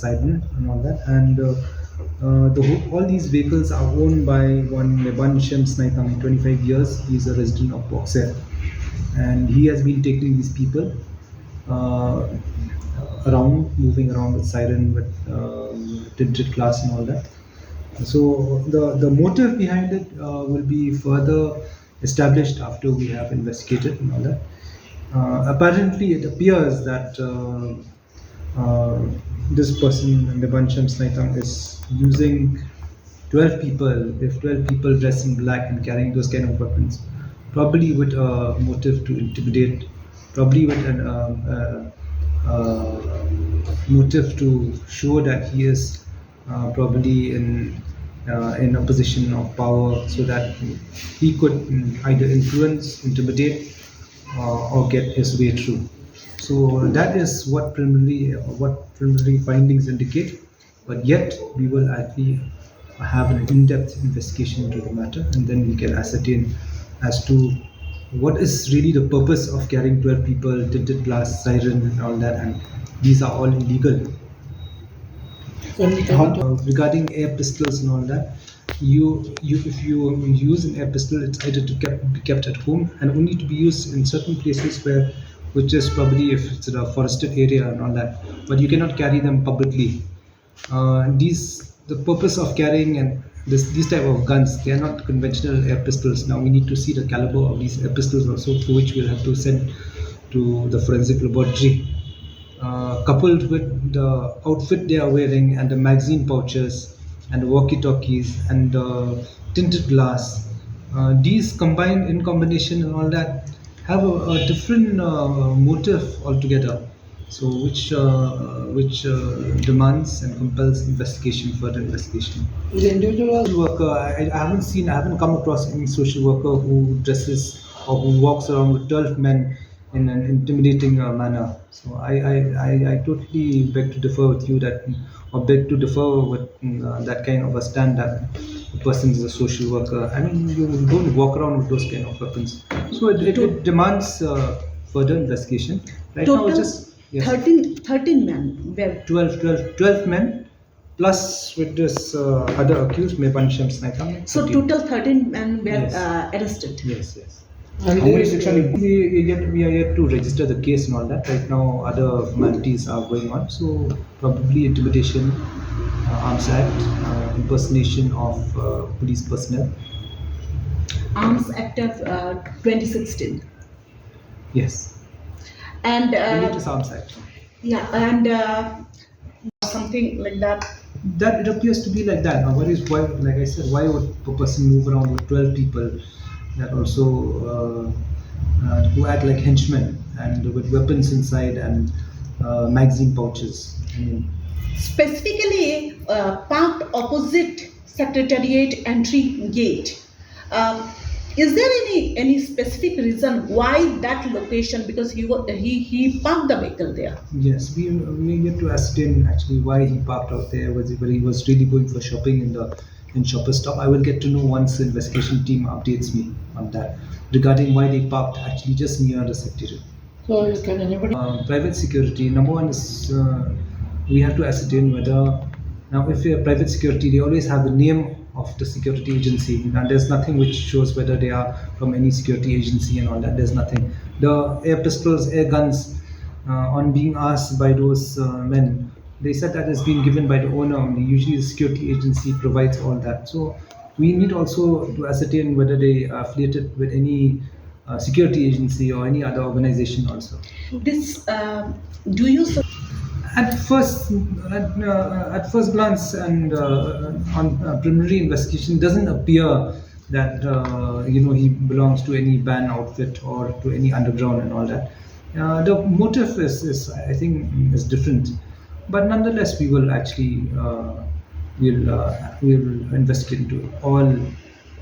siren and all that. And all these vehicles are owned by one Sngap, 25 years. He's a resident of Boxer, and he has been taking these people moving around with siren, with tinted glass and all that. So the motive behind it will be further established after we have investigated and all that. Apparently, it appears that this person, Nebansham Snaitang, is using 12 people. If 12 people dressed in black and carrying those kind of weapons, probably with a motive to intimidate, probably with an motive to show that he is probably in a position of power, so that he could either influence, intimidate, or get his way through. So that is what preliminary findings indicate. But yet we will actually have an in-depth investigation into the matter, and then we can ascertain as to what is really the purpose of carrying 12 people, tinted glass, siren, and all that. And these are all illegal. Regarding air pistols and all that, if you use an air pistol, it's either to be kept at home and only to be used in certain places which is probably if it's a forested area and all that. But you cannot carry them publicly. The purpose of carrying and these type of guns, they are not conventional air pistols. Now we need to see the caliber of these air pistols also, for which we'll have to send to the forensic laboratory. Coupled with the outfit they are wearing and the magazine pouches and the walkie-talkies and tinted glass, these combined in combination and all that have a different motive altogether. So which demands and compels further investigation. The individual Worker, I haven't come across any social worker who dresses or who walks around with 12 men in an intimidating manner. So I totally beg to differ with you beg to differ with that kind of a stand that the person is a social worker. I mean, you don't walk around with those kind of weapons. So it demands further investigation. Right total now, just 13 men were 12 men plus with this other accused, Mebansham Snaitang. so total 13 men were Yes. Arrested. Yes. And How many actually we are yet to register the case and all that. Right now, other formalities are going on. So probably intimidation, arms act, impersonation of police personnel. Arms Act of 2016. Yes. And Religious Arms Act. yeah, and something like that. That it appears to be like that. Now, why? Like I said, why would a person move around with 12 people that also who act like henchmen and with weapons inside and magazine pouches? I mean, Specifically parked opposite Secretariat entry gate. Is there any specific reason why that location? Because he parked the vehicle there. yes, we yet to ascertain actually why he parked out there. Whether he was really going for shopping in Shoppers Stop. I will get to know once the investigation team updates me on that regarding why they parked actually just near the secretariat. So can anybody? Private security. Number one is we have to ascertain whether now if you're private security, they always have the name of the security agency, and there's nothing which shows whether they are from any security agency and all that. There's nothing. The air pistols, air guns, on being asked by those men, they said that it's been given by the owner only. Usually the security agency provides all that. So we need also to ascertain whether they are affiliated with any security agency or any other organization also. This do you? At first glance and on preliminary investigation, doesn't appear that he belongs to any band outfit or to any underground and all that. The motive is I think is different, but nonetheless we will actually we'll investigate into all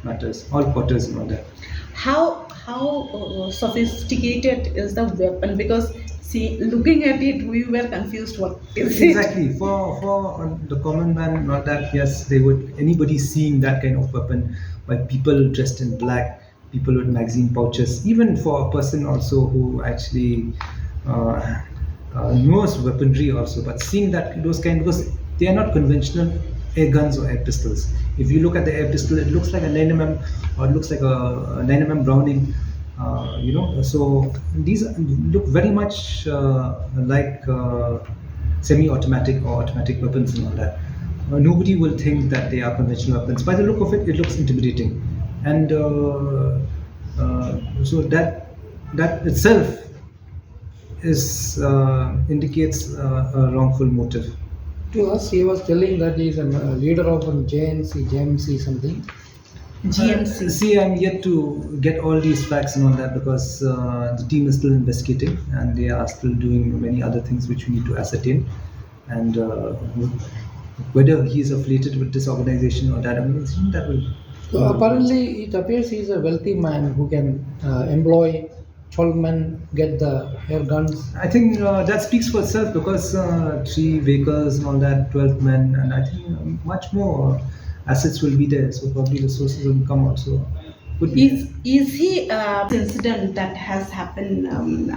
matters, all quarters and all that. How sophisticated is the weapon? Because see, looking at it, we were confused. What is it? Exactly. For the common man, not that, yes, anybody seeing that kind of weapon by people dressed in black, people with magazine pouches, even for a person also who actually knows weaponry also, but seeing that those kind, because they are not conventional air guns or air pistols. If you look at the air pistol, it looks like a 9mm or it looks like a 9mm Browning. So these look very much like semi-automatic or automatic weapons and all that. Nobody will think that they are conventional weapons. By the look of it, it looks intimidating, and so that itself is indicates a wrongful motive. To us, he was telling that he is a leader of JMC something. GMC. See, I'm yet to get all these facts and all that because the team is still investigating and they are still doing many other things which we need to ascertain. And whether he is affiliated with this organization or that organization, that will. So apparently, it appears he is a wealthy man who can employ 12 men, get the air guns. I think that speaks for itself because 3 vehicles and all that, 12 men, and I think much more assets will be there. So probably resources will come out. So could be. Is he incident that has happened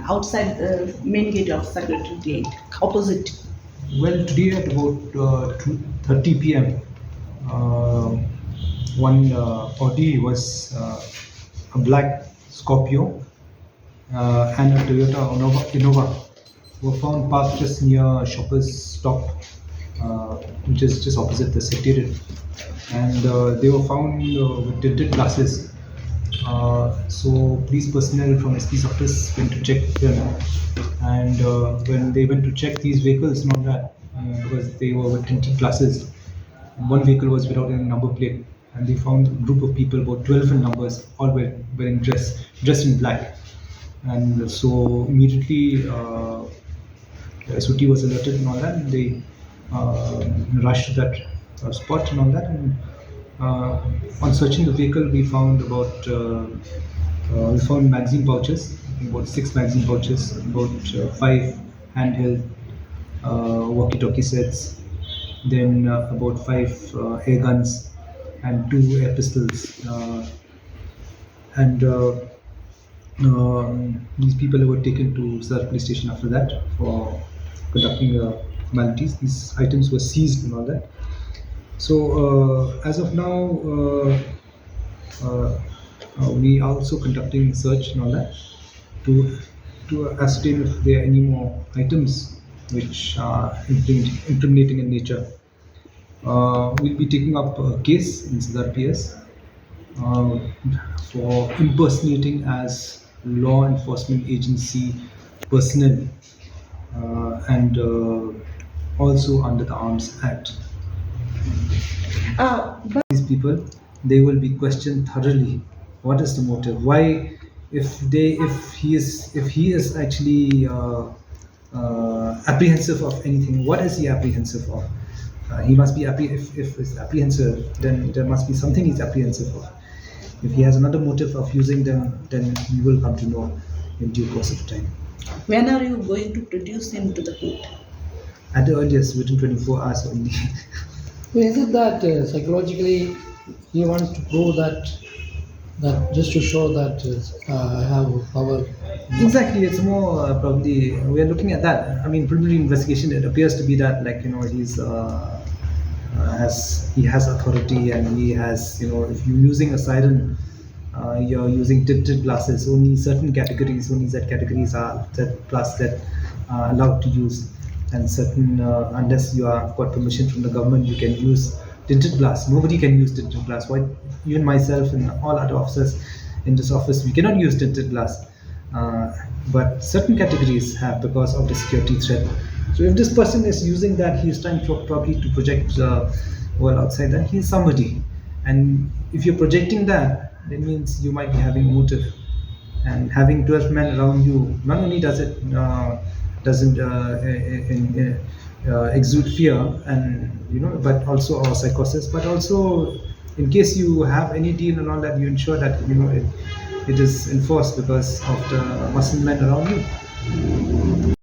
outside the main gate of Secretariat, opposite? Well, today at about 2:30 p.m., one Audi was a black Scorpio and a Toyota Innova were found parked just near Shoppers Stop, which is just opposite the Secretariat, and they were found with tinted glasses. So police personnel from SP's office went to check them, and when they went to check these vehicles and all that, because they were with tinted glasses, one vehicle was without any number plate, and they found a group of people, about 12 in numbers, all wearing dressed in black. And so immediately the SOT was alerted and all that, and they rushed to that spot and all that. And on searching the vehicle, we found magazine pouches, about 6 magazine pouches, about 5 handheld walkie-talkie sets, then about 5 air guns and 2 air pistols, and these people were taken to Sar police station after that for conducting formalities. These items were seized and all that. So as of now, we are also conducting search and all that to ascertain if there are any more items which are incriminating in nature. We'll be taking up a case in Sadar PS for impersonating as law enforcement agency personnel and also under the Arms Act. But These people, they will be questioned thoroughly. What is the motive? Why, if he is actually apprehensive of anything, what is he apprehensive of? He must be if it's apprehensive, then there must be something he's apprehensive of. If he has another motive of using them, then we will come to know in due course of time. when are you going to produce him to the court? At the earliest, within 24 hours only. So is it that psychologically he wants to prove that just to show that I have power? Exactly, it's more probably we are looking at that. I mean, preliminary investigation. It appears to be that, like, he has authority, and he has, if you're using a siren, you're using tinted glasses. Only certain categories, only Z categories are that are allowed to use, and certain unless you have got permission from the government, you can use tinted glass. Nobody can use tinted glass. Why? Even myself and all other officers in this office, we cannot use tinted glass. But certain categories have, because of the security threat. So if this person is using that, he is trying probably to project world outside that he is somebody. And if you're projecting that means you might be having a motive. And having 12 men around you, not only does it doesn't exude fear, and but also or psychosis, but also in case you have any deal and all that, you ensure that it is enforced because of the muscle men around you.